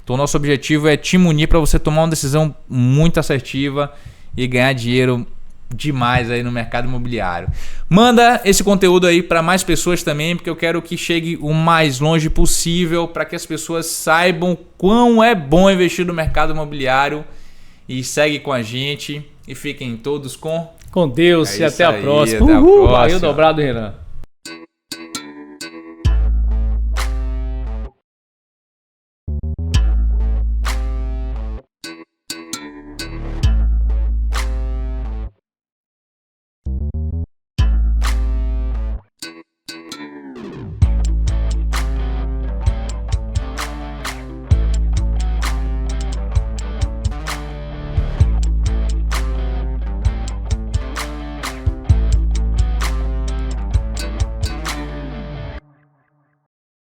Então, nosso objetivo é te munir para você tomar uma decisão muito assertiva e ganhar dinheiro demais aí no mercado imobiliário. Manda esse conteúdo aí para mais pessoas também, porque eu quero que chegue o mais longe possível para que as pessoas saibam quão é bom investir no mercado imobiliário. E segue com a gente e fiquem todos com Deus e até a próxima. Até a próxima. Aí o dobrado, Renan.